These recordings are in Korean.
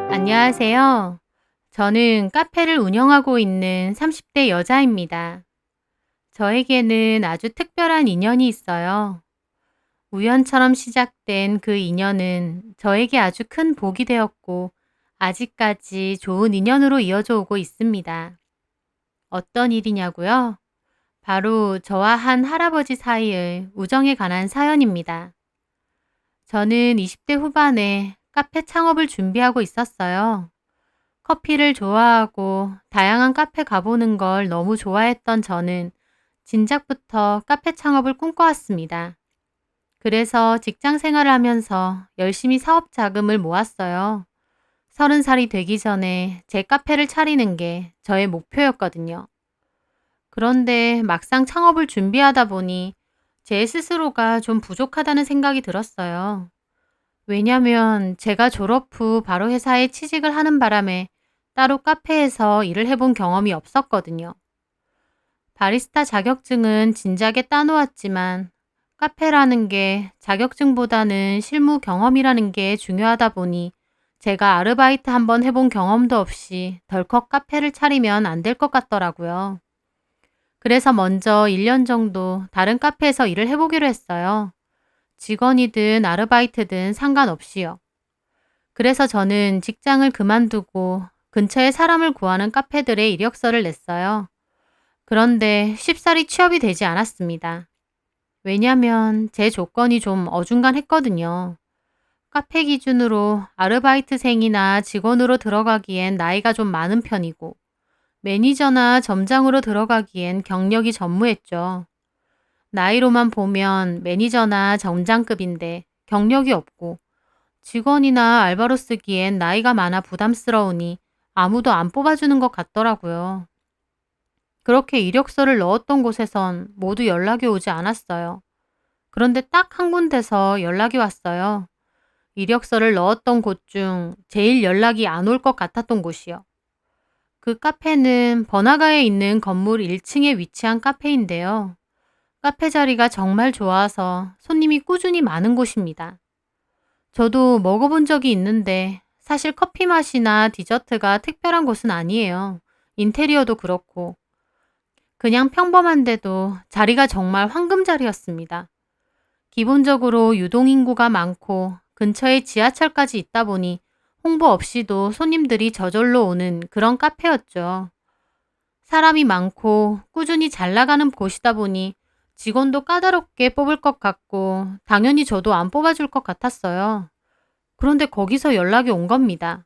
안녕하세요. 저는 카페를 운영하고 있는 30대 여자입니다. 저에게는 아주 특별한 인연이 있어요. 우연처럼 시작된 그 인연은 저에게 아주 큰 복이 되었고, 아직까지 좋은 인연으로 이어져 오고 있습니다. 어떤 일이냐고요? 바로 저와 한 할아버지 사이의 우정에 관한 사연입니다. 저는 20대 후반에 카페 창업을 준비하고 있었어요. 커피를 좋아하고 다양한 카페 가보는 걸 너무 좋아했던 저는 진작부터 카페 창업을 꿈꿔왔습니다. 그래서 직장 생활을 하면서 열심히 사업 자금을 모았어요. 30살이 되기 전에 제 카페를 차리는 게 저의 목표였거든요. 그런데 막상 창업을 준비하다 보니 제 스스로가 좀 부족하다는 생각이 들었어요. 왜냐면 제가 졸업 후 바로 회사에 취직을 하는 바람에 따로 카페에서 일을 해본 경험이 없었거든요. 바리스타 자격증은 진작에 따놓았지만 카페라는 게 자격증보다는 실무 경험이라는 게 중요하다 보니 제가 아르바이트 한번 해본 경험도 없이 덜컥 카페를 차리면 안 될 것 같더라고요. 그래서 먼저 1년 정도 다른 카페에서 일을 해보기로 했어요. 직원이든 아르바이트든 상관없이요. 그래서 저는 직장을 그만두고 근처에 사람을 구하는 카페들의 이력서를 냈어요. 그런데 쉽사리 취업이 되지 않았습니다. 왜냐면 제 조건이 좀 어중간했거든요. 카페 기준으로 아르바이트생이나 직원으로 들어가기엔 나이가 좀 많은 편이고, 매니저나 점장으로 들어가기엔 경력이 전무했죠. 나이로만 보면 매니저나 점장급인데 경력이 없고, 직원이나 알바로 쓰기엔 나이가 많아 부담스러우니 아무도 안 뽑아주는 것 같더라고요. 그렇게 이력서를 넣었던 곳에선 모두 연락이 오지 않았어요. 그런데 딱 한 군데서 연락이 왔어요. 이력서를 넣었던 곳 중 제일 연락이 안 올 것 같았던 곳이요. 그 카페는 번화가에 있는 건물 1층에 위치한 카페인데요. 카페 자리가 정말 좋아서 손님이 꾸준히 많은 곳입니다. 저도 먹어본 적이 있는데 사실 커피 맛이나 디저트가 특별한 곳은 아니에요. 인테리어도 그렇고. 그냥 평범한데도 자리가 정말 황금 자리였습니다. 기본적으로 유동인구가 많고 근처에 지하철까지 있다 보니 홍보 없이도 손님들이 저절로 오는 그런 카페였죠. 사람이 많고 꾸준히 잘 나가는 곳이다 보니 직원도 까다롭게 뽑을 것 같고 당연히 저도 안 뽑아줄 것 같았어요. 그런데 거기서 연락이 온 겁니다.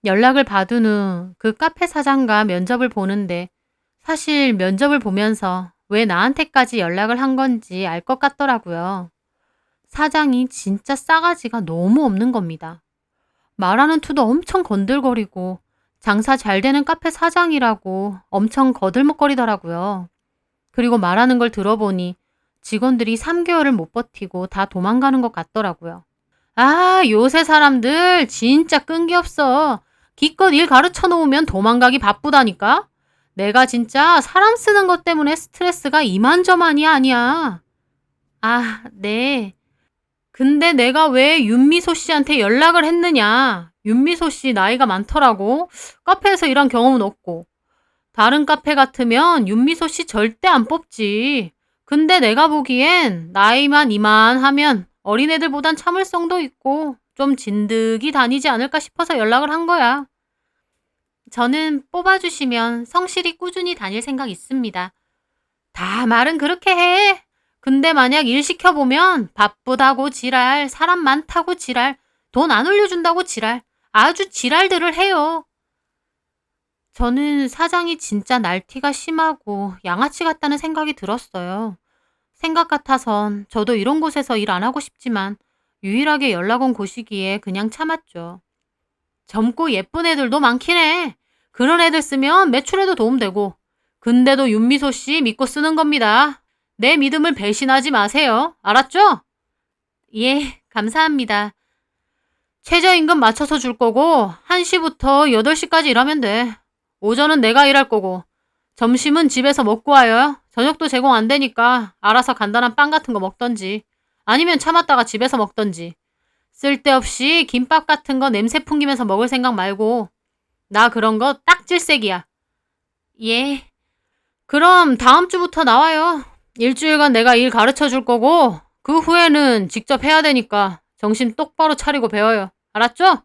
연락을 받은 후 그 카페 사장과 면접을 보는데 사실 면접을 보면서 왜 나한테까지 연락을 한 건지 알 것 같더라고요. 사장이 진짜 싸가지가 너무 없는 겁니다. 말하는 투도 엄청 건들거리고 장사 잘 되는 카페 사장이라고 엄청 거들먹거리더라고요. 그리고 말하는 걸 들어보니 직원들이 3개월을 못 버티고 다 도망가는 것 같더라고요. 아, 요새 사람들 진짜 끈기 없어. 기껏 일 가르쳐 놓으면 도망가기 바쁘다니까? 내가 진짜 사람 쓰는 것 때문에 스트레스가 이만저만이 아니야. 아, 네. 근데 내가 왜 윤미소 씨한테 연락을 했느냐? 윤미소 씨 나이가 많더라고. 카페에서 일한 경험은 없고. 다른 카페 같으면 윤미소 씨 절대 안 뽑지. 근데 내가 보기엔 나이만 이만하면 어린애들보단 참을성도 있고 좀 진득이 다니지 않을까 싶어서 연락을 한 거야. 저는 뽑아주시면 성실히 꾸준히 다닐 생각 있습니다. 다 말은 그렇게 해. 근데 만약 일 시켜보면 바쁘다고 지랄, 사람 많다고 지랄, 돈 안 올려준다고 지랄, 아주 지랄들을 해요. 저는 사장이 진짜 날티가 심하고 양아치 같다는 생각이 들었어요. 생각 같아선 저도 이런 곳에서 일 안 하고 싶지만 유일하게 연락 온 곳이기에 그냥 참았죠. 젊고 예쁜 애들도 많긴 해. 그런 애들 쓰면 매출에도 도움되고. 근데도 윤미소 씨 믿고 쓰는 겁니다. 내 믿음을 배신하지 마세요. 알았죠? 예, 감사합니다. 최저임금 맞춰서 줄 거고 1시부터 8시까지 일하면 돼. 오전은 내가 일할 거고 점심은 집에서 먹고 와요. 저녁도 제공 안 되니까 알아서 간단한 빵 같은 거 먹던지 아니면 참았다가 집에서 먹던지. 쓸데없이 김밥 같은 거 냄새 풍기면서 먹을 생각 말고. 나 그런 거 딱 질색이야. 예. 그럼 다음 주부터 나와요. 일주일간 내가 일 가르쳐 줄 거고 그 후에는 직접 해야 되니까 정신 똑바로 차리고 배워요. 알았죠?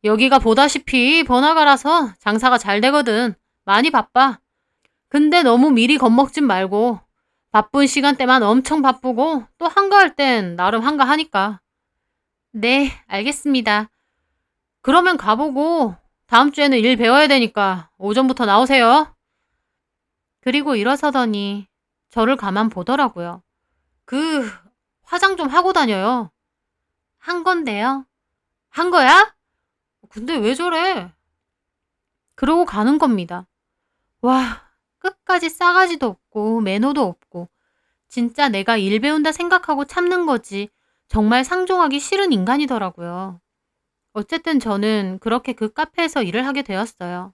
여기가 보다시피 번화가라서 장사가 잘 되거든. 많이 바빠. 근데 너무 미리 겁먹진 말고 바쁜 시간대만 엄청 바쁘고 또 한가할 땐 나름 한가하니까. 네, 알겠습니다. 그러면 가보고 다음 주에는 일 배워야 되니까 오전부터 나오세요. 그리고 일어서더니 저를 가만 보더라고요. 그 화장 좀 하고 다녀요. 한 건데요. 한 거야? 근데 왜 저래? 그러고 가는 겁니다. 와, 끝까지 싸가지도 없고 매너도 없고 진짜 내가 일 배운다 생각하고 참는 거지 정말 상종하기 싫은 인간이더라고요. 어쨌든 저는 그렇게 그 카페에서 일을 하게 되었어요.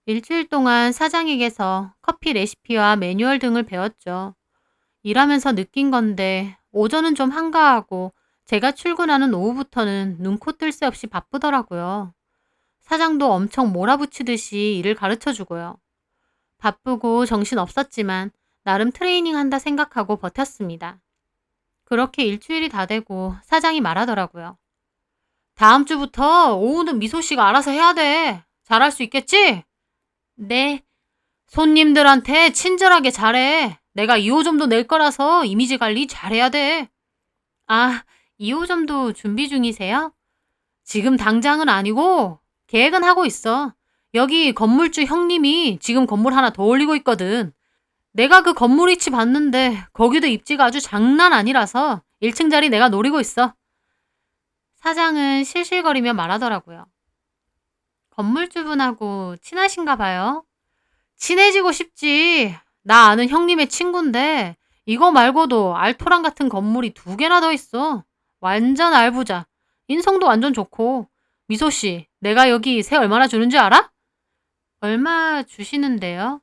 일주일 동안 사장에게서 커피 레시피와 매뉴얼 등을 배웠죠. 일하면서 느낀 건데 오전은 좀 한가하고 제가 출근하는 오후부터는 눈코 뜰 새 없이 바쁘더라고요. 사장도 엄청 몰아붙이듯이 일을 가르쳐 주고요. 바쁘고 정신 없었지만 나름 트레이닝 한다 생각하고 버텼습니다. 그렇게 일주일이 다 되고 사장이 말하더라고요. 다음 주부터 오후는 미소 씨가 알아서 해야 돼. 잘할 수 있겠지? 네. 손님들한테 친절하게 잘해. 내가 2호점도 낼 거라서 이미지 관리 잘해야 돼. 아, 2호점도 준비 중이세요? 지금 당장은 아니고 계획은 하고 있어. 여기 건물주 형님이 지금 건물 하나 더 올리고 있거든. 내가 그 건물 위치 봤는데 거기도 입지가 아주 장난 아니라서 1층 자리 내가 노리고 있어. 사장은 실실거리며 말하더라고요. 건물주분하고 친하신가 봐요. 친해지고 싶지. 나 아는 형님의 친구인데 이거 말고도 알토란 같은 건물이 2개나 더 있어. 완전 알부자. 인성도 완전 좋고. 미소 씨, 내가 여기 세 얼마나 주는 줄 알아? 얼마 주시는데요?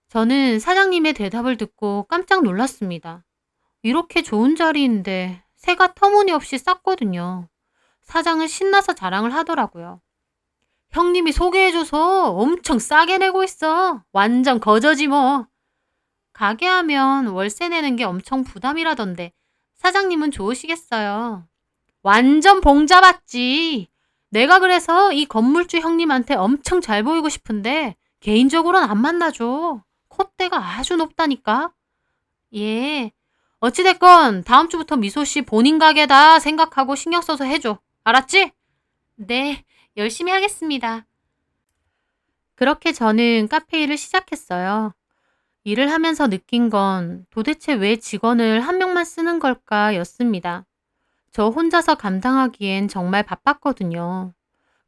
저는 사장님의 대답을 듣고 깜짝 놀랐습니다. 이렇게 좋은 자리인데 새가 터무니없이 쌌거든요. 사장은 신나서 자랑을 하더라고요. 형님이 소개해줘서 엄청 싸게 내고 있어. 완전 거저지 뭐. 가게 하면 월세 내는 게 엄청 부담이라던데 사장님은 좋으시겠어요. 완전 봉잡았지. 내가 그래서 이 건물주 형님한테 엄청 잘 보이고 싶은데 개인적으로는 안 만나줘. 콧대가 아주 높다니까. 예. 어찌됐건 다음 주부터 미소 씨 본인 가게다 생각하고 신경 써서 해줘. 알았지? 네. 열심히 하겠습니다. 그렇게 저는 카페 일을 시작했어요. 일을 하면서 느낀 건 도대체 왜 직원을 한 명만 쓰는 걸까 였습니다. 저 혼자서 감당하기엔 정말 바빴거든요.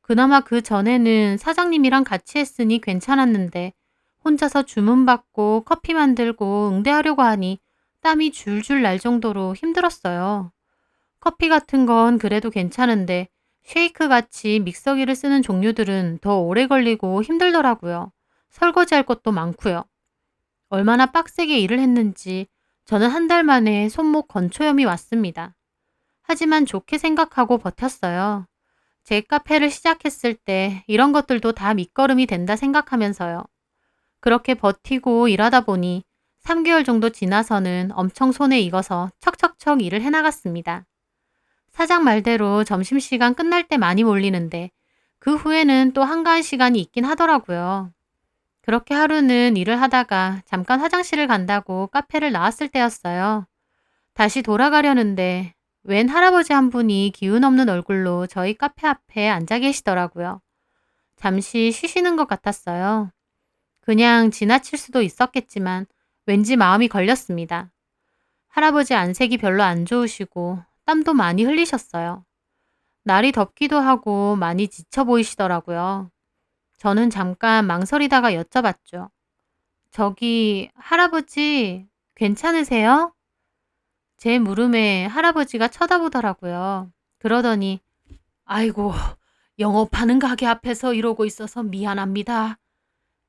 그나마 그 전에는 사장님이랑 같이 했으니 괜찮았는데 혼자서 주문받고 커피 만들고 응대하려고 하니 땀이 줄줄 날 정도로 힘들었어요. 커피 같은 건 그래도 괜찮은데 쉐이크 같이 믹서기를 쓰는 종류들은 더 오래 걸리고 힘들더라고요. 설거지할 것도 많고요. 얼마나 빡세게 일을 했는지 저는 한 달 만에 손목 건초염이 왔습니다. 하지만 좋게 생각하고 버텼어요. 제 카페를 시작했을 때 이런 것들도 다 밑거름이 된다 생각하면서요. 그렇게 버티고 일하다 보니 3개월 정도 지나서는 엄청 손에 익어서 척척척 일을 해나갔습니다. 사장 말대로 점심시간 끝날 때 많이 몰리는데 그 후에는 또 한가한 시간이 있긴 하더라고요. 그렇게 하루는 일을 하다가 잠깐 화장실을 간다고 카페를 나왔을 때였어요. 다시 돌아가려는데 웬 할아버지 한 분이 기운 없는 얼굴로 저희 카페 앞에 앉아 계시더라고요. 잠시 쉬시는 것 같았어요. 그냥 지나칠 수도 있었겠지만 왠지 마음이 걸렸습니다. 할아버지 안색이 별로 안 좋으시고 땀도 많이 흘리셨어요. 날이 덥기도 하고 많이 지쳐 보이시더라고요. 저는 잠깐 망설이다가 여쭤봤죠. 저기 할아버지 괜찮으세요? 제 물음에 할아버지가 쳐다보더라고요. 그러더니 아이고 영업하는 가게 앞에서 이러고 있어서 미안합니다.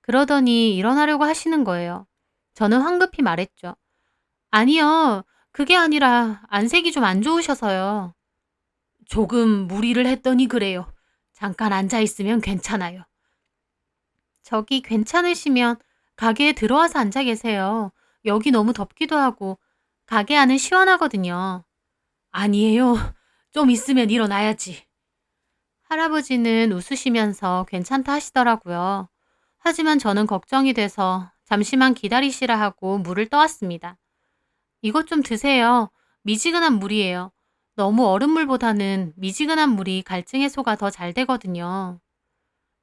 그러더니 일어나려고 하시는 거예요. 저는 황급히 말했죠. 아니요. 그게 아니라 안색이 좀 안 좋으셔서요. 조금 무리를 했더니 그래요. 잠깐 앉아 있으면 괜찮아요. 저기 괜찮으시면 가게에 들어와서 앉아 계세요. 여기 너무 덥기도 하고 가게 안은 시원하거든요. 아니에요. 좀 있으면 일어나야지. 할아버지는 웃으시면서 괜찮다 하시더라고요. 하지만 저는 걱정이 돼서 잠시만 기다리시라 하고 물을 떠왔습니다. 이것 좀 드세요. 미지근한 물이에요. 너무 얼음물보다는 미지근한 물이 갈증 해소가 더 잘 되거든요.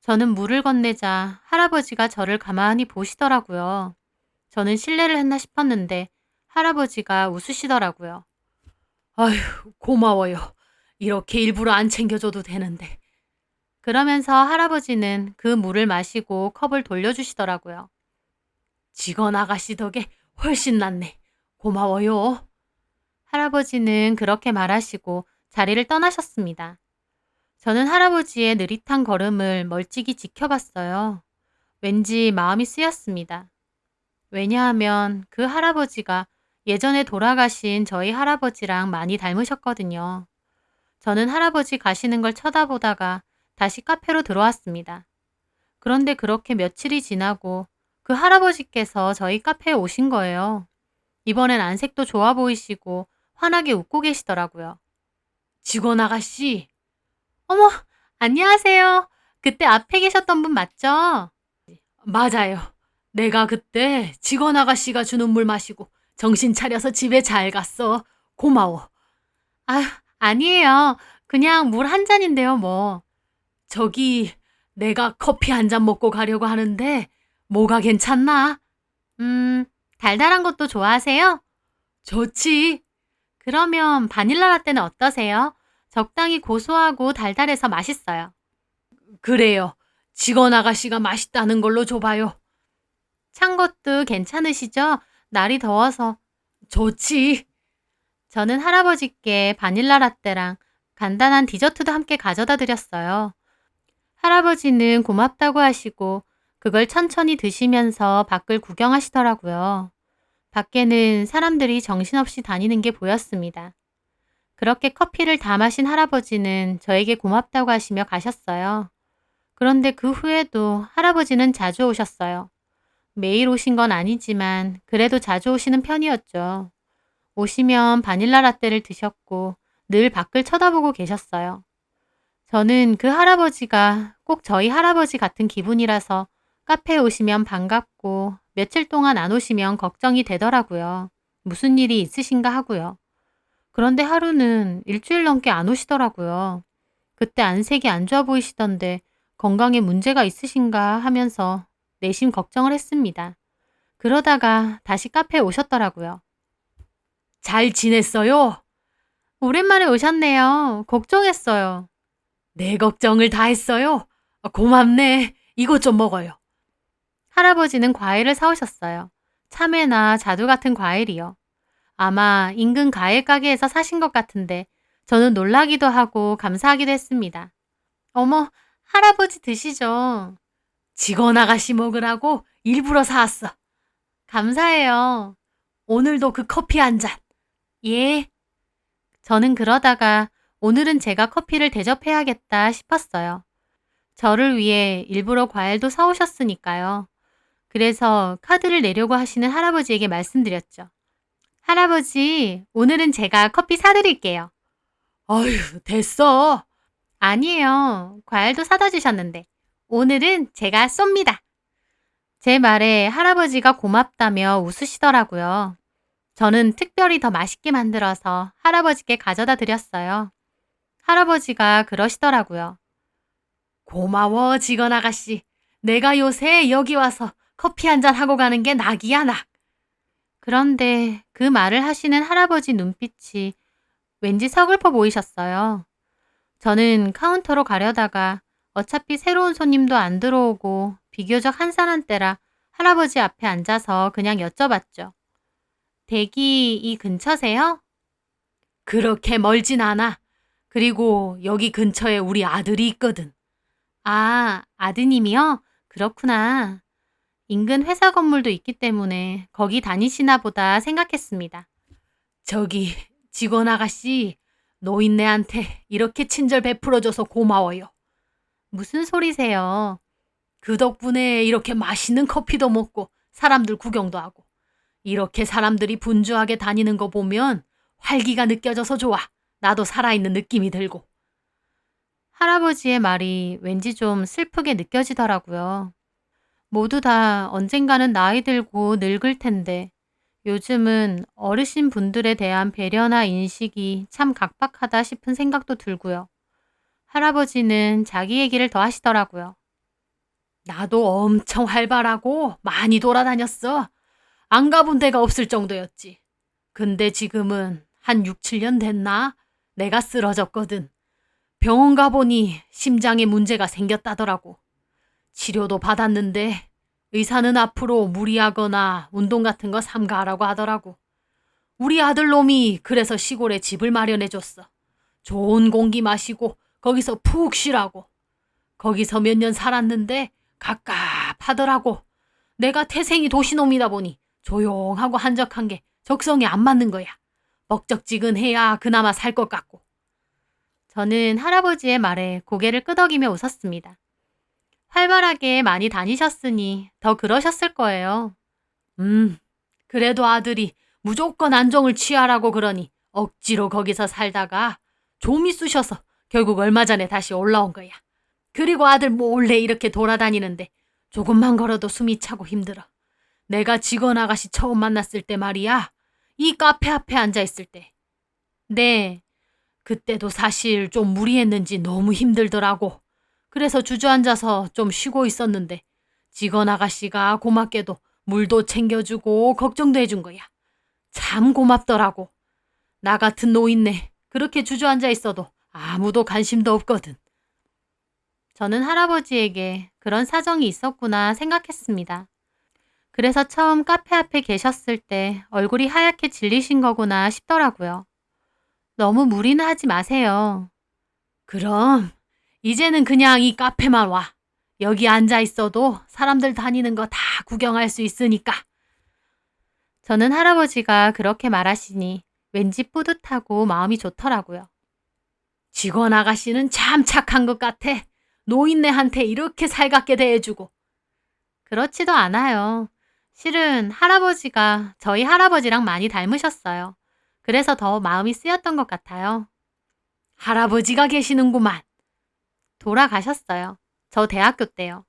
저는 물을 건네자 할아버지가 저를 가만히 보시더라고요. 저는 실례를 했나 싶었는데 할아버지가 웃으시더라고요. 아휴, 고마워요. 이렇게 일부러 안 챙겨줘도 되는데. 그러면서 할아버지는 그 물을 마시고 컵을 돌려주시더라고요. 직원 아가씨 덕에 훨씬 낫네. 고마워요. 할아버지는 그렇게 말하시고 자리를 떠나셨습니다. 저는 할아버지의 느릿한 걸음을 멀찍이 지켜봤어요. 왠지 마음이 쓰였습니다. 왜냐하면 그 할아버지가 예전에 돌아가신 저희 할아버지랑 많이 닮으셨거든요. 저는 할아버지 가시는 걸 쳐다보다가 다시 카페로 들어왔습니다. 그런데 그렇게 며칠이 지나고 그 할아버지께서 저희 카페에 오신 거예요. 이번엔 안색도 좋아 보이시고 환하게 웃고 계시더라고요. 직원 아가씨. 어머, 안녕하세요. 그때 앞에 계셨던 분 맞죠? 맞아요. 내가 그때 직원 아가씨가 주는 물 마시고 정신 차려서 집에 잘 갔어. 고마워. 아휴, 아니에요. 그냥 물 한 잔인데요, 뭐. 저기, 내가 커피 한 잔 먹고 가려고 하는데, 뭐가 괜찮나? 달달한 것도 좋아하세요? 좋지. 그러면 바닐라 라떼는 어떠세요? 적당히 고소하고 달달해서 맛있어요. 그래요. 직원 아가씨가 맛있다는 걸로 줘봐요. 찬 것도 괜찮으시죠? 날이 더워서. 좋지. 저는 할아버지께 바닐라 라떼랑 간단한 디저트도 함께 가져다 드렸어요. 할아버지는 고맙다고 하시고 그걸 천천히 드시면서 밖을 구경하시더라고요. 밖에는 사람들이 정신없이 다니는 게 보였습니다. 그렇게 커피를 다 마신 할아버지는 저에게 고맙다고 하시며 가셨어요. 그런데 그 후에도 할아버지는 자주 오셨어요. 매일 오신 건 아니지만 그래도 자주 오시는 편이었죠. 오시면 바닐라 라떼를 드셨고 늘 밖을 쳐다보고 계셨어요. 저는 그 할아버지가 꼭 저희 할아버지 같은 기분이라서 카페에 오시면 반갑고 며칠 동안 안 오시면 걱정이 되더라고요. 무슨 일이 있으신가 하고요. 그런데 하루는 일주일 넘게 안 오시더라고요. 그때 안색이 안 좋아 보이시던데 건강에 문제가 있으신가 하면서 내심 걱정을 했습니다. 그러다가 다시 카페에 오셨더라고요. 잘 지냈어요? 오랜만에 오셨네요. 걱정했어요. 내 걱정을 다 했어요? 고맙네. 이것 좀 먹어요. 할아버지는 과일을 사오셨어요. 참외나 자두 같은 과일이요. 아마 인근 과일 가게에서 사신 것 같은데 저는 놀라기도 하고 감사하기도 했습니다. 어머, 할아버지 드시죠. 직원 아가씨 먹으라고 일부러 사왔어. 감사해요. 오늘도 그 커피 한 잔. 예. 저는 그러다가 오늘은 제가 커피를 대접해야겠다 싶었어요. 저를 위해 일부러 과일도 사오셨으니까요. 그래서 카드를 내려고 하시는 할아버지에게 말씀드렸죠. 할아버지, 오늘은 제가 커피 사드릴게요. 어휴, 됐어. 아니에요. 과일도 사다 주셨는데. 오늘은 제가 쏩니다. 제 말에 할아버지가 고맙다며 웃으시더라고요. 저는 특별히 더 맛있게 만들어서 할아버지께 가져다 드렸어요. 할아버지가 그러시더라고요. 고마워, 직원 아가씨. 내가 요새 여기 와서 커피 한 잔 하고 가는 게 낙이야, 낙. 그런데 그 말을 하시는 할아버지 눈빛이 왠지 서글퍼 보이셨어요. 저는 카운터로 가려다가 어차피 새로운 손님도 안 들어오고 비교적 한산한 때라 할아버지 앞에 앉아서 그냥 여쭤봤죠. 댁이 이 근처세요? 그렇게 멀진 않아. 그리고 여기 근처에 우리 아들이 있거든. 아, 아드님이요? 그렇구나. 인근 회사 건물도 있기 때문에 거기 다니시나 보다 생각했습니다. 저기 직원 아가씨, 노인네한테 이렇게 친절 베풀어줘서 고마워요. 무슨 소리세요? 그 덕분에 이렇게 맛있는 커피도 먹고 사람들 구경도 하고 이렇게 사람들이 분주하게 다니는 거 보면 활기가 느껴져서 좋아. 나도 살아있는 느낌이 들고. 할아버지의 말이 왠지 좀 슬프게 느껴지더라고요. 모두 다 언젠가는 나이 들고 늙을 텐데 요즘은 어르신 분들에 대한 배려나 인식이 참 각박하다 싶은 생각도 들고요. 할아버지는 자기 얘기를 더 하시더라고요. 나도 엄청 활발하고 많이 돌아다녔어. 안 가본 데가 없을 정도였지. 근데 지금은 한 6, 7년 됐나? 내가 쓰러졌거든. 병원 가보니 심장에 문제가 생겼다더라고. 치료도 받았는데 의사는 앞으로 무리하거나 운동 같은 거 삼가하라고 하더라고. 우리 아들놈이 그래서 시골에 집을 마련해줬어. 좋은 공기 마시고 거기서 푹 쉬라고. 거기서 몇 년 살았는데 갑갑하더라고. 내가 태생이 도시놈이다 보니 조용하고 한적한 게 적성에 안 맞는 거야. 먹적지근해야 그나마 살 것 같고. 저는 할아버지의 말에 고개를 끄덕이며 웃었습니다. 활발하게 많이 다니셨으니 더 그러셨을 거예요. 그래도 아들이 무조건 안정을 취하라고 그러니 억지로 거기서 살다가 좀이 쑤셔서 결국 얼마 전에 다시 올라온 거야. 그리고 아들 몰래 이렇게 돌아다니는데 조금만 걸어도 숨이 차고 힘들어. 내가 직원 아가씨 처음 만났을 때 말이야. 이 카페 앞에 앉아있을 때. 네, 그때도 사실 좀 무리했는지 너무 힘들더라고. 그래서 주저앉아서 좀 쉬고 있었는데 직원 아가씨가 고맙게도 물도 챙겨주고 걱정도 해준 거야. 참 고맙더라고. 나 같은 노인네 그렇게 주저앉아 있어도 아무도 관심도 없거든. 저는 할아버지에게 그런 사정이 있었구나 생각했습니다. 그래서 처음 카페 앞에 계셨을 때 얼굴이 하얗게 질리신 거구나 싶더라고요. 너무 무리는 하지 마세요. 그럼 이제는 그냥 이 카페만 와. 여기 앉아 있어도 사람들 다니는 거 다 구경할 수 있으니까. 저는 할아버지가 그렇게 말하시니 왠지 뿌듯하고 마음이 좋더라고요. 직원 아가씨는 참 착한 것 같아. 노인네한테 이렇게 살갑게 대해주고. 그렇지도 않아요. 실은 할아버지가 저희 할아버지랑 많이 닮으셨어요. 그래서 더 마음이 쓰였던 것 같아요. 할아버지가 계시는구만. 돌아가셨어요. 저 대학교 때요.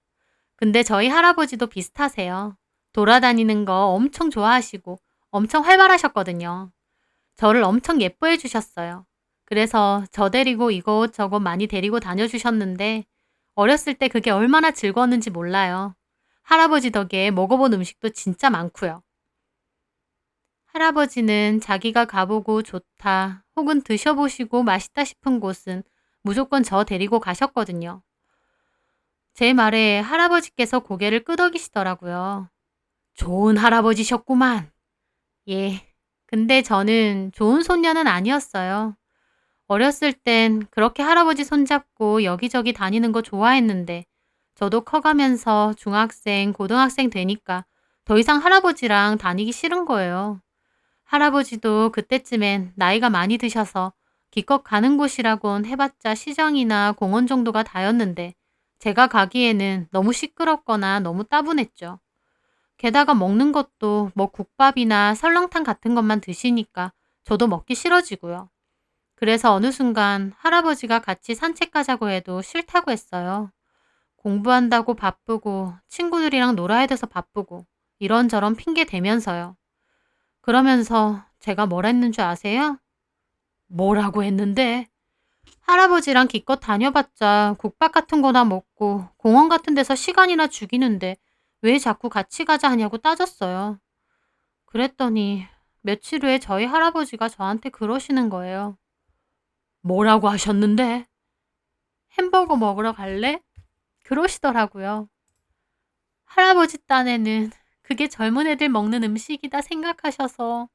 근데 저희 할아버지도 비슷하세요. 돌아다니는 거 엄청 좋아하시고 엄청 활발하셨거든요. 저를 엄청 예뻐해 주셨어요. 그래서 저 데리고 이곳저곳 많이 데리고 다녀주셨는데 어렸을 때 그게 얼마나 즐거웠는지 몰라요. 할아버지 덕에 먹어본 음식도 진짜 많고요. 할아버지는 자기가 가보고 좋다 혹은 드셔보시고 맛있다 싶은 곳은 무조건 저 데리고 가셨거든요. 제 말에 할아버지께서 고개를 끄덕이시더라고요. 좋은 할아버지셨구만. 예. 근데 저는 좋은 손녀는 아니었어요. 어렸을 땐 그렇게 할아버지 손잡고 여기저기 다니는 거 좋아했는데 저도 커가면서 중학생, 고등학생 되니까 더 이상 할아버지랑 다니기 싫은 거예요. 할아버지도 그때쯤엔 나이가 많이 드셔서 기껏 가는 곳이라곤 해봤자 시장이나 공원 정도가 다였는데 제가 가기에는 너무 시끄럽거나 너무 따분했죠. 게다가 먹는 것도 뭐 국밥이나 설렁탕 같은 것만 드시니까 저도 먹기 싫어지고요. 그래서 어느 순간 할아버지가 같이 산책 가자고 해도 싫다고 했어요. 공부한다고 바쁘고 친구들이랑 놀아야 돼서 바쁘고 이런저런 핑계 대면서요. 그러면서 제가 뭘 했는 줄 아세요? 뭐라고 했는데? 할아버지랑 기껏 다녀봤자 국밥 같은 거나 먹고 공원 같은 데서 시간이나 죽이는데 왜 자꾸 같이 가자 하냐고 따졌어요. 그랬더니 며칠 후에 저희 할아버지가 저한테 그러시는 거예요. 뭐라고 하셨는데? 햄버거 먹으러 갈래? 그러시더라고요. 할아버지 딴에는 그게 젊은 애들 먹는 음식이다 생각하셔서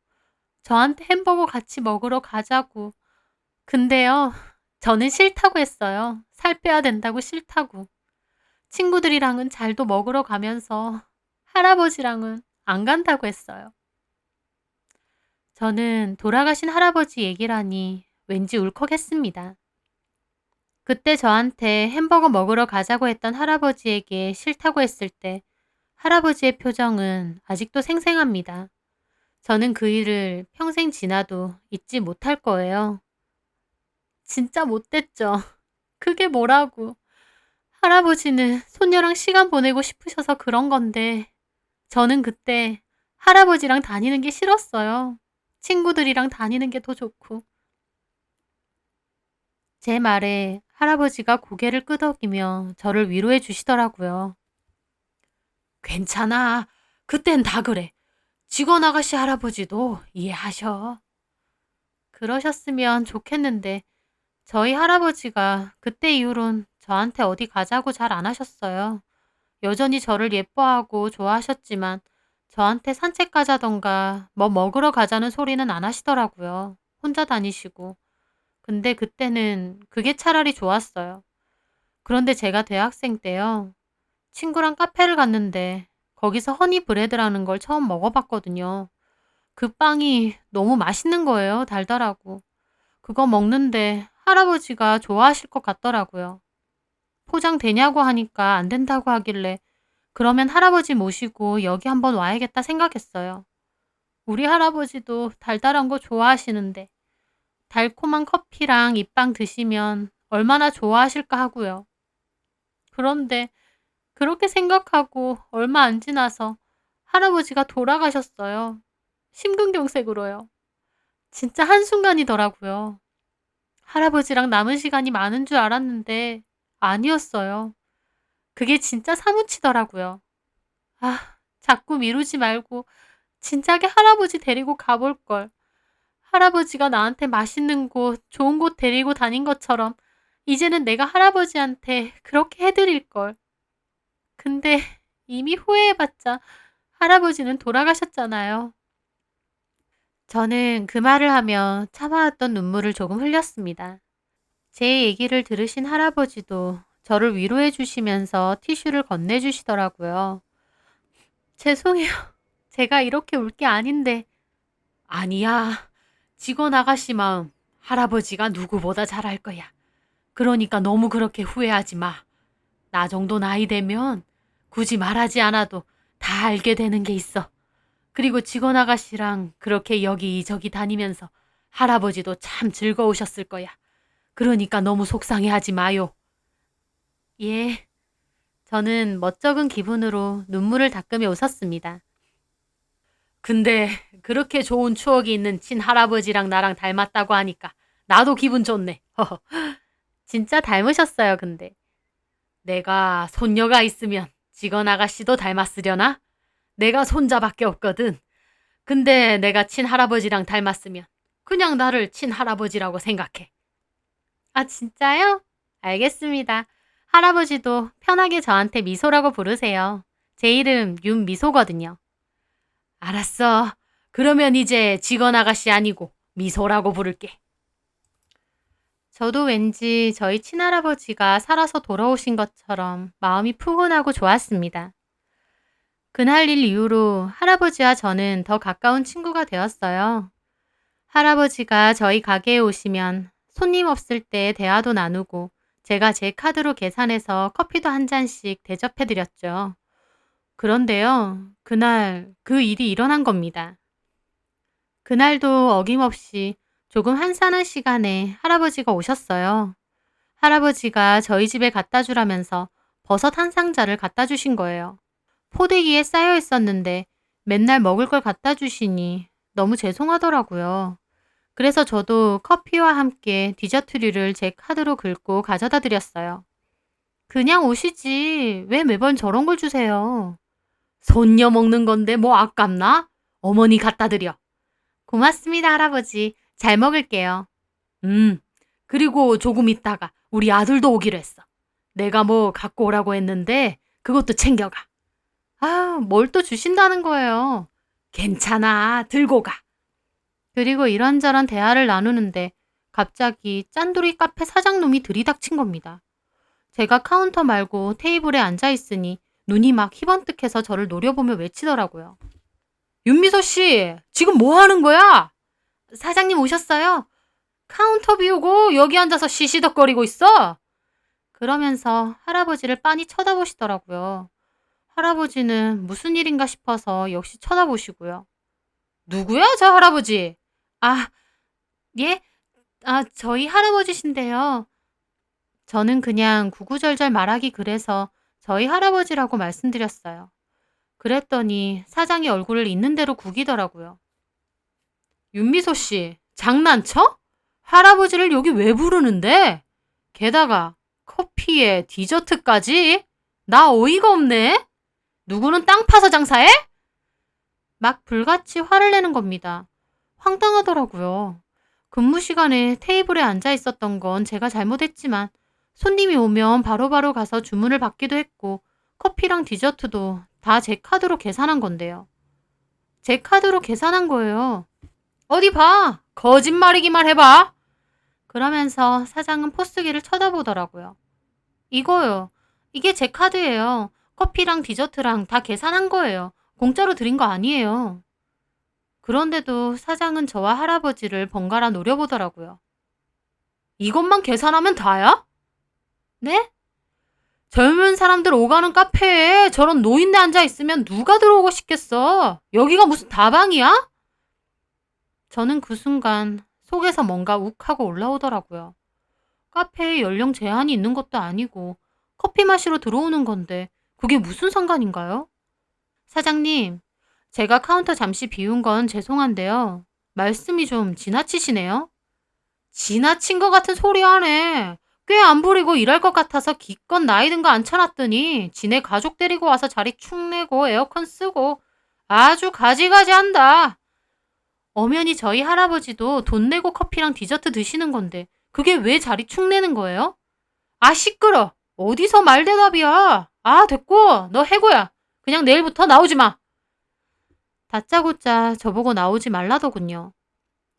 저한테 햄버거 같이 먹으러 가자고. 근데요, 저는 싫다고 했어요. 살 빼야 된다고 싫다고. 친구들이랑은 잘도 먹으러 가면서 할아버지랑은 안 간다고 했어요. 저는 돌아가신 할아버지 얘기라니 왠지 울컥했습니다. 그때 저한테 햄버거 먹으러 가자고 했던 할아버지에게 싫다고 했을 때 할아버지의 표정은 아직도 생생합니다. 저는 그 일을 평생 지나도 잊지 못할 거예요. 진짜 못됐죠. 그게 뭐라고. 할아버지는 손녀랑 시간 보내고 싶으셔서 그런 건데 저는 그때 할아버지랑 다니는 게 싫었어요. 친구들이랑 다니는 게 더 좋고. 제 말에 할아버지가 고개를 끄덕이며 저를 위로해 주시더라고요. 괜찮아. 그땐 다 그래. 직원 아가씨 할아버지도 이해하셔. 그러셨으면 좋겠는데 저희 할아버지가 그때 이후론 저한테 어디 가자고 잘 안 하셨어요. 여전히 저를 예뻐하고 좋아하셨지만 저한테 산책 가자던가 뭐 먹으러 가자는 소리는 안 하시더라고요. 혼자 다니시고. 근데 그때는 그게 차라리 좋았어요. 그런데 제가 대학생 때요. 친구랑 카페를 갔는데 거기서 허니 브레드라는 걸 처음 먹어봤거든요. 그 빵이 너무 맛있는 거예요. 달달하고. 그거 먹는데 할아버지가 좋아하실 것 같더라고요. 포장 되냐고 하니까 안 된다고 하길래 그러면 할아버지 모시고 여기 한번 와야겠다 생각했어요. 우리 할아버지도 달달한 거 좋아하시는데 달콤한 커피랑 잎빵 드시면 얼마나 좋아하실까 하고요. 그런데 그렇게 생각하고 얼마 안 지나서 할아버지가 돌아가셨어요. 심근경색으로요. 진짜 한순간이더라고요. 할아버지랑 남은 시간이 많은 줄 알았는데 아니었어요. 그게 진짜 사무치더라고요. 아, 자꾸 미루지 말고 진작에 할아버지 데리고 가볼 걸. 할아버지가 나한테 맛있는 곳, 좋은 곳 데리고 다닌 것처럼 이제는 내가 할아버지한테 그렇게 해드릴 걸. 근데 이미 후회해봤자 할아버지는 돌아가셨잖아요. 저는 그 말을 하며 참아왔던 눈물을 조금 흘렸습니다. 제 얘기를 들으신 할아버지도 저를 위로해 주시면서 티슈를 건네주시더라고요. 죄송해요. 제가 이렇게 울 게 아닌데. 아니야. 직원 아가씨 마음 할아버지가 누구보다 잘할 거야. 그러니까 너무 그렇게 후회하지 마. 나 정도 나이 되면 굳이 말하지 않아도 다 알게 되는 게 있어. 그리고 직원 아가씨랑 그렇게 여기저기 다니면서 할아버지도 참 즐거우셨을 거야. 그러니까 너무 속상해하지 마요. 예. 저는 멋쩍은 기분으로 눈물을 닦으며 웃었습니다. 근데 그렇게 좋은 추억이 있는 친할아버지랑 나랑 닮았다고 하니까 나도 기분 좋네. 진짜 닮으셨어요, 근데. 내가 손녀가 있으면 직원 아가씨도 닮았으려나? 내가 손자밖에 없거든. 근데 내가 친할아버지랑 닮았으면 그냥 나를 친할아버지라고 생각해. 아, 진짜요? 알겠습니다. 할아버지도 편하게 저한테 미소라고 부르세요. 제 이름 윤미소거든요. 알았어. 그러면 이제 직원 아가씨 아니고 미소라고 부를게. 저도 왠지 저희 친할아버지가 살아서 돌아오신 것처럼 마음이 푸근하고 좋았습니다. 그날 일 이후로 할아버지와 저는 더 가까운 친구가 되었어요. 할아버지가 저희 가게에 오시면 손님 없을 때 대화도 나누고 제가 제 카드로 계산해서 커피도 한 잔씩 대접해드렸죠. 그런데요, 그날 그 일이 일어난 겁니다. 그날도 어김없이 조금 한산한 시간에 할아버지가 오셨어요. 할아버지가 저희 집에 갖다 주라면서 버섯 한 상자를 갖다 주신 거예요. 포대기에 쌓여 있었는데 맨날 먹을 걸 갖다 주시니 너무 죄송하더라고요. 그래서 저도 커피와 함께 디저트류를 제 카드로 긁고 가져다 드렸어요. 그냥 오시지. 왜 매번 저런 걸 주세요? 손녀 먹는 건데 뭐 아깝나? 어머니 갖다 드려. 고맙습니다, 할아버지. 잘 먹을게요. 음, 그리고 조금 있다가 우리 아들도 오기로 했어. 내가 뭐 갖고 오라고 했는데 그것도 챙겨가. 아, 뭘 또 주신다는 거예요. 괜찮아, 들고 가. 그리고 이런저런 대화를 나누는데 갑자기 짠돌이 카페 사장놈이 들이닥친 겁니다. 제가 카운터 말고 테이블에 앉아 있으니 눈이 막 희번뜩해서 저를 노려보며 외치더라고요. 윤미소 씨, 지금 뭐 하는 거야? 사장님 오셨어요? 카운터 비우고 여기 앉아서 시시덕거리고 있어? 그러면서 할아버지를 빤히 쳐다보시더라고요. 할아버지는 무슨 일인가 싶어서 역시 쳐다보시고요. 누구야, 저 할아버지? 아, 예? 저희 할아버지신데요. 저는 그냥 구구절절 말하기 그래서 저희 할아버지라고 말씀드렸어요. 그랬더니 사장이 얼굴을 있는 대로 구기더라고요. 윤미소 씨, 장난쳐? 할아버지를 여기 왜 부르는데? 게다가 커피에 디저트까지? 나 어이가 없네? 누구는 땅 파서 장사해? 막 불같이 화를 내는 겁니다. 황당하더라고요. 근무 시간에 테이블에 앉아 있었던 건 제가 잘못했지만 손님이 오면 바로바로 가서 주문을 받기도 했고 커피랑 디저트도 다 제 카드로 계산한 건데요. 제 카드로 계산한 거예요. 어디 봐. 거짓말이기만 해봐. 그러면서 사장은 포스기를 쳐다보더라고요. 이거요. 이게 제 카드예요. 커피랑 디저트랑 다 계산한 거예요. 공짜로 드린 거 아니에요. 그런데도 사장은 저와 할아버지를 번갈아 노려보더라고요. 이것만 계산하면 다야? 네? 젊은 사람들 오가는 카페에 저런 노인네 앉아 있으면 누가 들어오고 싶겠어? 여기가 무슨 다방이야? 저는 그 순간 속에서 뭔가 욱하고 올라오더라고요. 카페에 연령 제한이 있는 것도 아니고 커피 마시러 들어오는 건데 그게 무슨 상관인가요? 사장님, 제가 카운터 잠시 비운 건 죄송한데요. 말씀이 좀 지나치시네요. 지나친 것 같은 소리 하네. 꽤 안 부리고 일할 것 같아서 기껏 나이 든 거 앉혀놨더니 지네 가족 데리고 와서 자리 축 내고 에어컨 쓰고 아주 가지가지 한다. 엄연히 저희 할아버지도 돈 내고 커피랑 디저트 드시는 건데 그게 왜 자리 축 내는 거예요? 아 시끄러. 어디서 말대답이야. 아 됐고 너 해고야. 그냥 내일부터 나오지 마. 다짜고짜 저보고 나오지 말라더군요.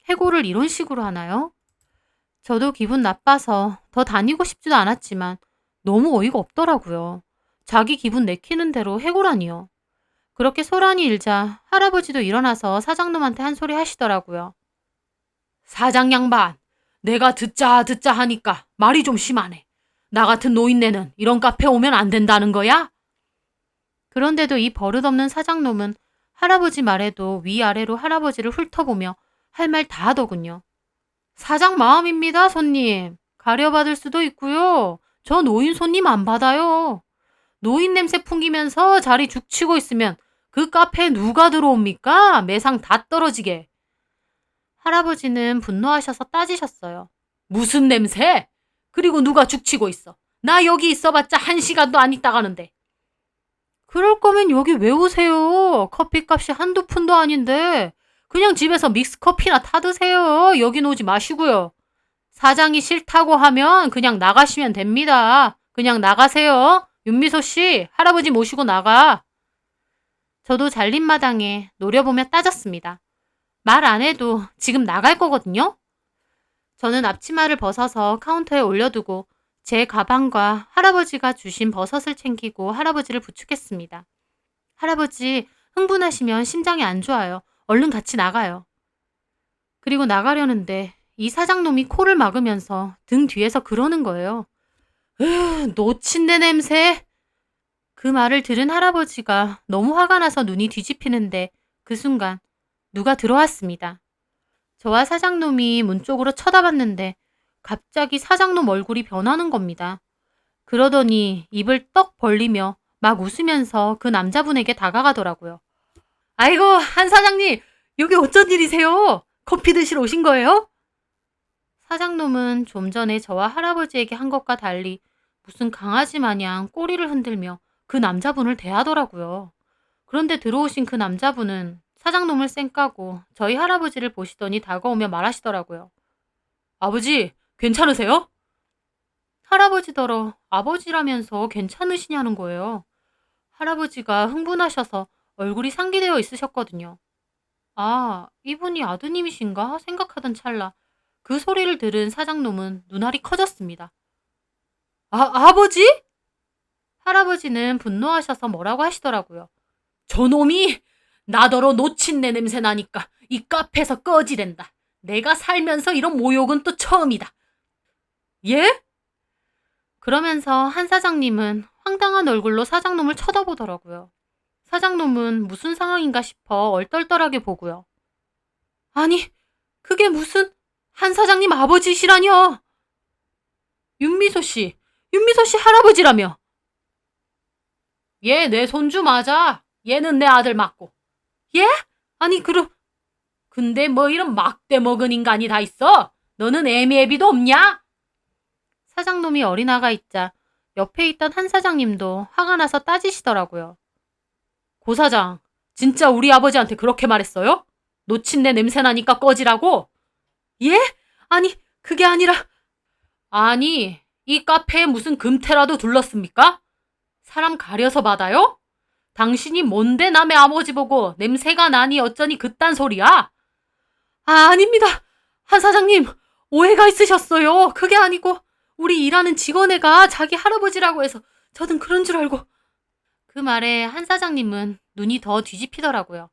해고를 이런 식으로 하나요? 저도 기분 나빠서 더 다니고 싶지도 않았지만 너무 어이가 없더라고요. 자기 기분 내키는 대로 해고라니요. 그렇게 소란이 일자 할아버지도 일어나서 사장놈한테 한 소리 하시더라고요. 사장 양반, 내가 듣자 듣자 하니까 말이 좀 심하네. 나 같은 노인네는 이런 카페 오면 안 된다는 거야? 그런데도 이 버릇없는 사장놈은 할아버지 말에도 위아래로 할아버지를 훑어보며 할 말 다 하더군요. 사장 마음입니다, 손님. 가려받을 수도 있고요. 저 노인 손님 안 받아요. 노인 냄새 풍기면서 자리 죽치고 있으면 그 카페에 누가 들어옵니까? 매상 다 떨어지게. 할아버지는 분노하셔서 따지셨어요. 무슨 냄새? 그리고 누가 죽치고 있어? 나 여기 있어봤자 1시간도 안 있다 가는데. 그럴 거면 여기 왜 오세요? 커피값이 한두 푼도 아닌데. 그냥 집에서 믹스커피나 타드세요. 여긴 오지 마시고요. 사장이 싫다고 하면 그냥 나가시면 됩니다. 그냥 나가세요. 윤미소 씨, 할아버지 모시고 나가. 저도 잘린 마당에 노려보며 따졌습니다. 말 안 해도 지금 나갈 거거든요? 저는 앞치마를 벗어서 카운터에 올려두고 제 가방과 할아버지가 주신 버섯을 챙기고 할아버지를 부축했습니다. 할아버지, 흥분하시면 심장이 안 좋아요. 얼른 같이 나가요. 그리고 나가려는데 이 사장놈이 코를 막으면서 등 뒤에서 그러는 거예요. 노친내 냄새. 그 말을 들은 할아버지가 너무 화가 나서 눈이 뒤집히는데 그 순간 누가 들어왔습니다. 저와 사장놈이 문 쪽으로 쳐다봤는데 갑자기 사장놈 얼굴이 변하는 겁니다. 그러더니 입을 떡 벌리며 막 웃으면서 그 남자분에게 다가가더라고요. 아이고, 한 사장님, 여기 어쩐 일이세요? 커피 드시러 오신 거예요? 사장놈은 좀 전에 저와 할아버지에게 한 것과 달리 무슨 강아지 마냥 꼬리를 흔들며 그 남자분을 대하더라고요. 그런데 들어오신 그 남자분은 사장놈을 쌩까고 저희 할아버지를 보시더니 다가오며 말하시더라고요. 아버지, 괜찮으세요? 할아버지더러 아버지라면서 괜찮으시냐는 거예요. 할아버지가 흥분하셔서 얼굴이 상기되어 있으셨거든요. 아, 이분이 아드님이신가 생각하던 찰나 그 소리를 들은 사장놈은 눈알이 커졌습니다. 아버지? 할아버지는 분노하셔서 뭐라고 하시더라고요. 저놈이 나더러 놓친 내 냄새 나니까 이 카페에서 꺼지랜다. 내가 살면서 이런 모욕은 또 처음이다. 예? 그러면서 한 사장님은 황당한 얼굴로 사장놈을 쳐다보더라고요. 사장놈은 무슨 상황인가 싶어 얼떨떨하게 보고요. 아니, 그게 무슨 한 사장님 아버지시라뇨? 윤미소 씨, 윤미소 씨 할아버지라며. 얘 내 손주 맞아. 얘는 내 아들 맞고. 예? 아니, 근데 뭐 이런 막대 먹은 인간이 다 있어? 너는 애미애비도 없냐? 사장놈이 어린아가 있자 옆에 있던 한 사장님도 화가 나서 따지시더라고요. 고 사장, 진짜 우리 아버지한테 그렇게 말했어요? 노친내 냄새나니까 꺼지라고? 예? 아니, 그게 아니라 아니, 이 카페에 무슨 금태라도 둘렀습니까? 사람 가려서 받아요? 당신이 뭔데 남의 아버지 보고 냄새가 나니 어쩌니 그딴 소리야? 아닙니다. 한 사장님, 오해가 있으셨어요. 그게 아니고 우리 일하는 직원애가 자기 할아버지라고 해서 저는 그런 줄 알고. 그 말에 한 사장님은 눈이 더 뒤집히더라고요.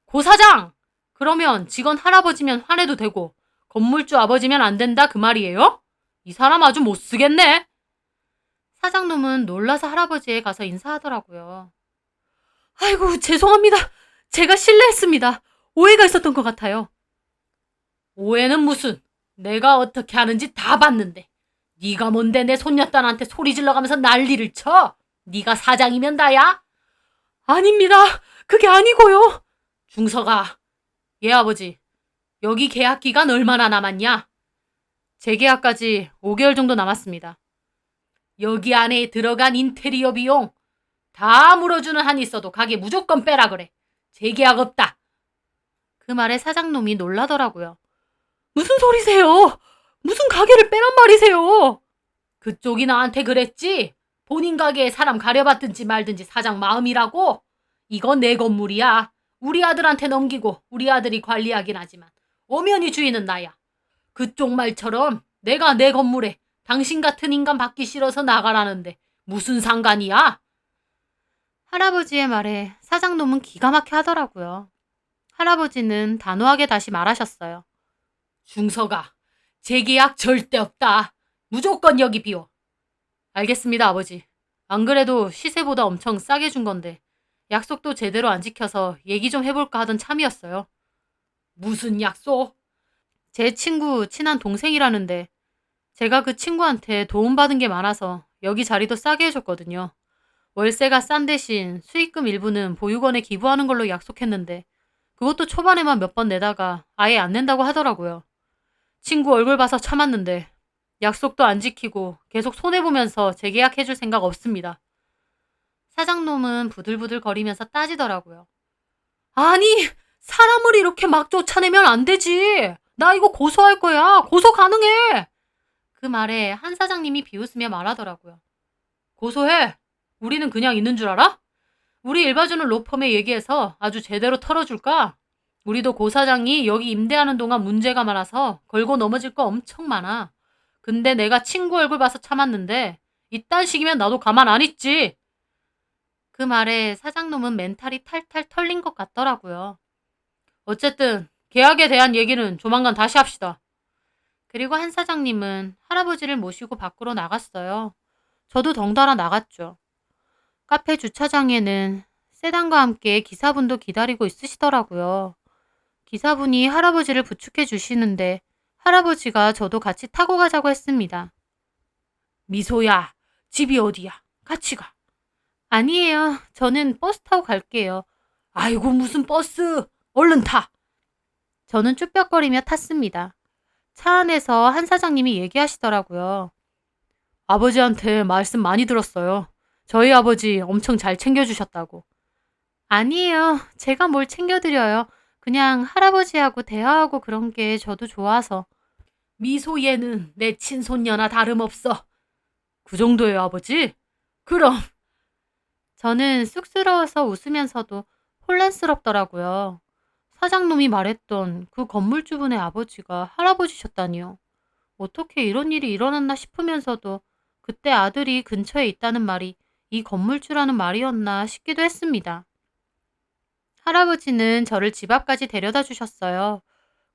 고 사장! 그러면 직원 할아버지면 화내도 되고 건물주 아버지면 안 된다 그 말이에요? 이 사람 아주 못 쓰겠네. 사장놈은 놀라서 할아버지에 가서 인사하더라고요. 아이고, 죄송합니다. 제가 실례했습니다. 오해가 있었던 것 같아요. 오해는 무슨? 내가 어떻게 하는지 다 봤는데. 네가 뭔데 내 손녀딸한테 소리 질러가면서 난리를 쳐? 네가 사장이면 다야? 아닙니다. 그게 아니고요. 중서가, 얘 아버지, 여기 계약 기간 얼마나 남았냐? 재계약까지 5개월 정도 남았습니다. 여기 안에 들어간 인테리어 비용 다 물어주는 한이 있어도 가게 무조건 빼라 그래. 재계약 없다. 그 말에 사장놈이 놀라더라고요. 무슨 소리세요? 무슨 가게를 빼란 말이세요? 그쪽이 나한테 그랬지? 본인 가게에 사람 가려봤든지 말든지 사장 마음이라고? 이건 내 건물이야. 우리 아들한테 넘기고 우리 아들이 관리하긴 하지만 엄연히 주인은 나야. 그쪽 말처럼 내가 내 건물에 당신 같은 인간 받기 싫어서 나가라는데 무슨 상관이야? 할아버지의 말에 사장놈은 기가 막혀 하더라고요. 할아버지는 단호하게 다시 말하셨어요. 중서가, 재계약 절대 없다. 무조건 여기 비워. 알겠습니다, 아버지. 안 그래도 시세보다 엄청 싸게 준 건데 약속도 제대로 안 지켜서 얘기 좀 해볼까 하던 참이었어요. 무슨 약속? 제 친구 친한 동생이라는데 제가 그 친구한테 도움받은 게 많아서 여기 자리도 싸게 해줬거든요. 월세가 싼 대신 수익금 일부는 보육원에 기부하는 걸로 약속했는데 그것도 초반에만 몇 번 내다가 아예 안 낸다고 하더라고요. 친구 얼굴 봐서 참았는데 약속도 안 지키고 계속 손해보면서 재계약해줄 생각 없습니다. 사장놈은 부들부들 거리면서 따지더라고요. 아니, 사람을 이렇게 막 쫓아내면 안 되지. 나 이거 고소할 거야. 고소 가능해. 그 말에 한 사장님이 비웃으며 말하더라고요. 고소해. 우리는 그냥 있는 줄 알아? 우리 일봐주는 로펌에 얘기해서 아주 제대로 털어줄까? 우리도 고 사장이 여기 임대하는 동안 문제가 많아서 걸고 넘어질 거 엄청 많아. 근데 내가 친구 얼굴 봐서 참았는데 이딴 식이면 나도 가만 안 있지. 그 말에 사장놈은 멘탈이 탈탈 털린 것 같더라고요. 어쨌든 계약에 대한 얘기는 조만간 다시 합시다. 그리고 한 사장님은 할아버지를 모시고 밖으로 나갔어요. 저도 덩달아 나갔죠. 카페 주차장에는 세단과 함께 기사분도 기다리고 있으시더라고요. 기사분이 할아버지를 부축해 주시는데 할아버지가 저도 같이 타고 가자고 했습니다. 미소야, 집이 어디야? 같이 가. 아니에요. 저는 버스 타고 갈게요. 아이고 무슨 버스. 얼른 타. 저는 쭈뼛거리며 탔습니다. 차 안에서 한 사장님이 얘기하시더라고요. 아버지한테 말씀 많이 들었어요. 저희 아버지 엄청 잘 챙겨주셨다고. 아니에요. 제가 뭘 챙겨드려요. 그냥 할아버지하고 대화하고 그런 게 저도 좋아서. 미소 얘는 내 친손녀나 다름없어. 그 정도예요, 아버지? 그럼. 저는 쑥스러워서 웃으면서도 혼란스럽더라고요. 사장놈이 말했던 그 건물주분의 아버지가 할아버지셨다니요. 어떻게 이런 일이 일어났나 싶으면서도 그때 아들이 근처에 있다는 말이 이 건물주라는 말이었나 싶기도 했습니다. 할아버지는 저를 집 앞까지 데려다 주셨어요.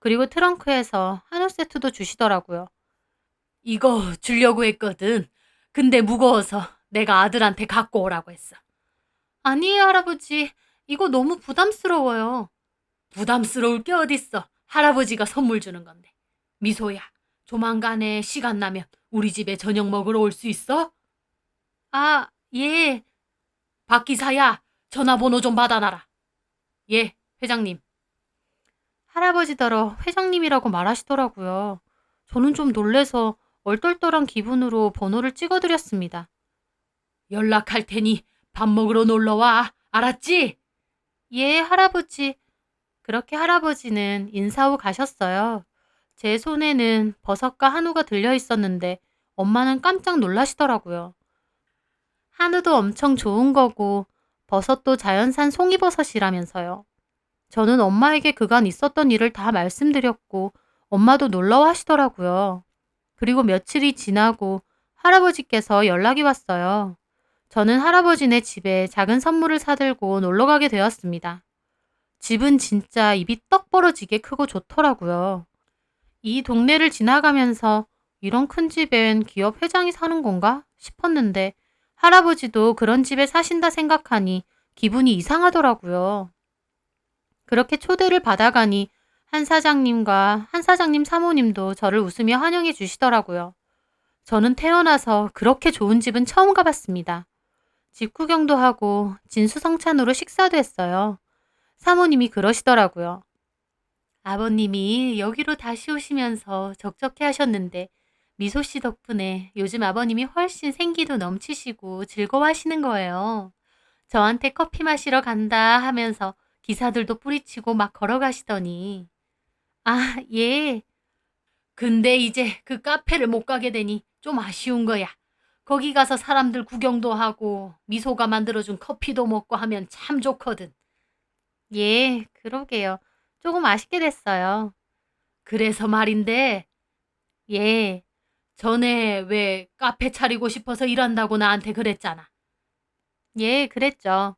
그리고 트렁크에서 한우 세트도 주시더라고요. 이거 주려고 했거든. 근데 무거워서 내가 아들한테 갖고 오라고 했어. 아니에요, 할아버지. 이거 너무 부담스러워요. 부담스러울 게 어딨어. 할아버지가 선물 주는 건데. 미소야, 조만간에 시간 나면 우리 집에 저녁 먹으러 올 수 있어? 아, 예. 박 기사야, 전화번호 좀 받아놔라. 예, 회장님. 할아버지더러 회장님이라고 말하시더라고요. 저는 좀 놀래서 얼떨떨한 기분으로 번호를 찍어드렸습니다. 연락할 테니 밥 먹으러 놀러 와. 알았지? 예, 할아버지. 그렇게 할아버지는 인사 후 가셨어요. 제 손에는 버섯과 한우가 들려 있었는데 엄마는 깜짝 놀라시더라고요. 한우도 엄청 좋은 거고 버섯도 자연산 송이버섯이라면서요. 저는 엄마에게 그간 있었던 일을 다 말씀드렸고 엄마도 놀라워하시더라고요. 그리고 며칠이 지나고 할아버지께서 연락이 왔어요. 저는 할아버지네 집에 작은 선물을 사들고 놀러 가게 되었습니다. 집은 진짜 입이 떡 벌어지게 크고 좋더라고요. 이 동네를 지나가면서 이런 큰 집엔 기업 회장이 사는 건가 싶었는데 할아버지도 그런 집에 사신다 생각하니 기분이 이상하더라고요. 그렇게 초대를 받아가니 한 사장님과 한 사장님 사모님도 저를 웃으며 환영해 주시더라고요. 저는 태어나서 그렇게 좋은 집은 처음 가봤습니다. 집 구경도 하고 진수성찬으로 식사도 했어요. 사모님이 그러시더라고요. 아버님이 여기로 다시 오시면서 적적해 하셨는데 미소 씨 덕분에 요즘 아버님이 훨씬 생기도 넘치시고 즐거워하시는 거예요. 저한테 커피 마시러 간다 하면서 기사들도 뿌리치고 막 걸어가시더니 아, 예. 근데 이제 그 카페를 못 가게 되니 좀 아쉬운 거야. 거기 가서 사람들 구경도 하고 미소가 만들어준 커피도 먹고 하면 참 좋거든. 예, 그러게요. 조금 아쉽게 됐어요. 그래서 말인데, 예, 전에 왜 카페 차리고 싶어서 일한다고 나한테 그랬잖아. 예, 그랬죠.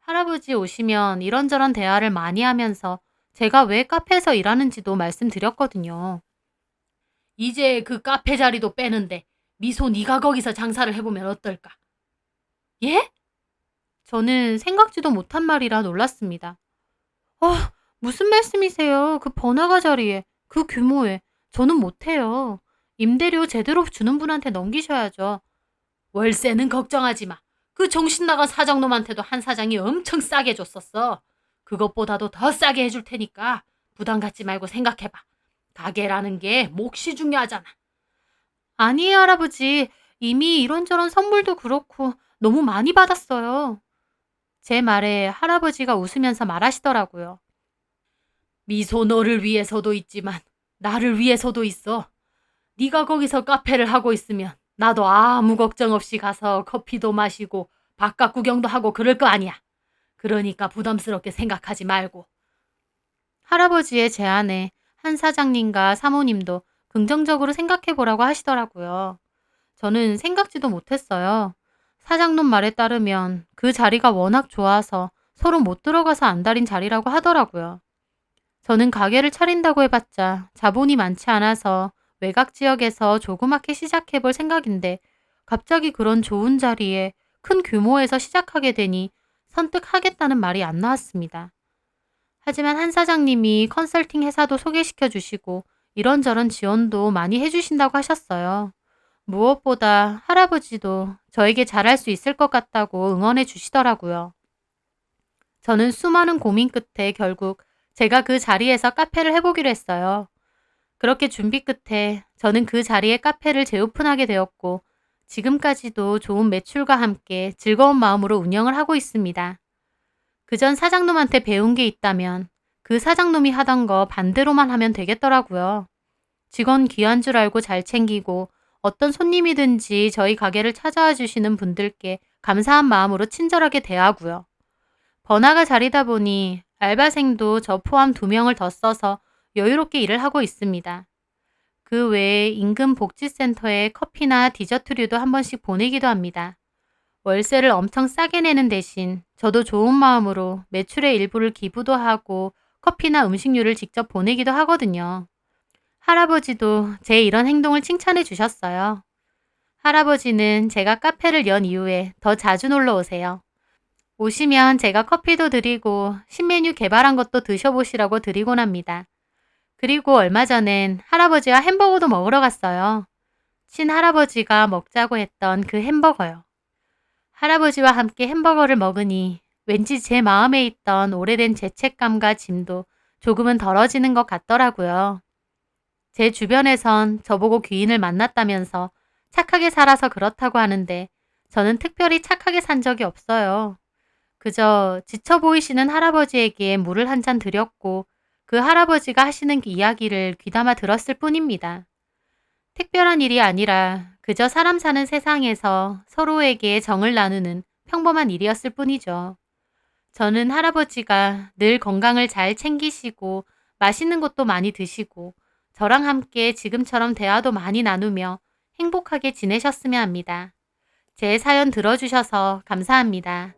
할아버지 오시면 이런저런 대화를 많이 하면서 제가 왜 카페에서 일하는지도 말씀드렸거든요. 이제 그 카페 자리도 빼는데 미소 네가 거기서 장사를 해보면 어떨까? 예? 저는 생각지도 못한 말이라 놀랐습니다. 무슨 말씀이세요? 그 번화가 자리에, 그 규모에. 저는 못해요. 임대료 제대로 주는 분한테 넘기셔야죠. 월세는 걱정하지 마. 그 정신 나간 사장놈한테도 한 사장이 엄청 싸게 줬었어. 그것보다도 더 싸게 해줄 테니까 부담 갖지 말고 생각해봐. 가게라는 게 몫이 중요하잖아. 아니에요, 할아버지. 이미 이런저런 선물도 그렇고 너무 많이 받았어요. 제 말에 할아버지가 웃으면서 말하시더라고요. 미소 너를 위해서도 있지만 나를 위해서도 있어. 네가 거기서 카페를 하고 있으면 나도 아무 걱정 없이 가서 커피도 마시고 바깥 구경도 하고 그럴 거 아니야. 그러니까 부담스럽게 생각하지 말고. 할아버지의 제안에 한 사장님과 사모님도 긍정적으로 생각해 보라고 하시더라고요. 저는 생각지도 못했어요. 사장님 말에 따르면 그 자리가 워낙 좋아서 서로 못 들어가서 안달인 자리라고 하더라고요. 저는 가게를 차린다고 해봤자 자본이 많지 않아서 외곽 지역에서 조그맣게 시작해 볼 생각인데 갑자기 그런 좋은 자리에 큰 규모에서 시작하게 되니 선뜻 하겠다는 말이 안 나왔습니다. 하지만 한 사장님이 컨설팅 회사도 소개시켜 주시고 이런저런 지원도 많이 해주신다고 하셨어요. 무엇보다 할아버지도 저에게 잘할 수 있을 것 같다고 응원해 주시더라고요. 저는 수많은 고민 끝에 결국 제가 그 자리에서 카페를 해보기로 했어요. 그렇게 준비 끝에 저는 그 자리에 카페를 재오픈하게 되었고 지금까지도 좋은 매출과 함께 즐거운 마음으로 운영을 하고 있습니다. 그전 사장놈한테 배운 게 있다면 그 사장놈이 하던 거 반대로만 하면 되겠더라고요. 직원 귀한 줄 알고 잘 챙기고 어떤 손님이든지 저희 가게를 찾아와 주시는 분들께 감사한 마음으로 친절하게 대하고요. 번화가 자리다 보니 알바생도 저 포함 2명을 더 써서 여유롭게 일을 하고 있습니다. 그 외에 인근 복지센터에 커피나 디저트류도 한 번씩 보내기도 합니다. 월세를 엄청 싸게 내는 대신 저도 좋은 마음으로 매출의 일부를 기부도 하고 커피나 음식료를 직접 보내기도 하거든요. 할아버지도 제 이런 행동을 칭찬해 주셨어요. 할아버지는 제가 카페를 연 이후에 더 자주 놀러 오세요. 오시면 제가 커피도 드리고 신메뉴 개발한 것도 드셔보시라고 드리곤 합니다. 그리고 얼마 전엔 할아버지와 햄버거도 먹으러 갔어요. 친할아버지가 먹자고 했던 그 햄버거요. 할아버지와 함께 햄버거를 먹으니 왠지 제 마음에 있던 오래된 죄책감과 짐도 조금은 덜어지는 것 같더라고요. 제 주변에선 저보고 귀인을 만났다면서 착하게 살아서 그렇다고 하는데 저는 특별히 착하게 산 적이 없어요. 그저 지쳐 보이시는 할아버지에게 물을 한 잔 드렸고 그 할아버지가 하시는 이야기를 귀담아 들었을 뿐입니다. 특별한 일이 아니라 그저 사람 사는 세상에서 서로에게 정을 나누는 평범한 일이었을 뿐이죠. 저는 할아버지가 늘 건강을 잘 챙기시고 맛있는 것도 많이 드시고 저랑 함께 지금처럼 대화도 많이 나누며 행복하게 지내셨으면 합니다. 제 사연 들어주셔서 감사합니다.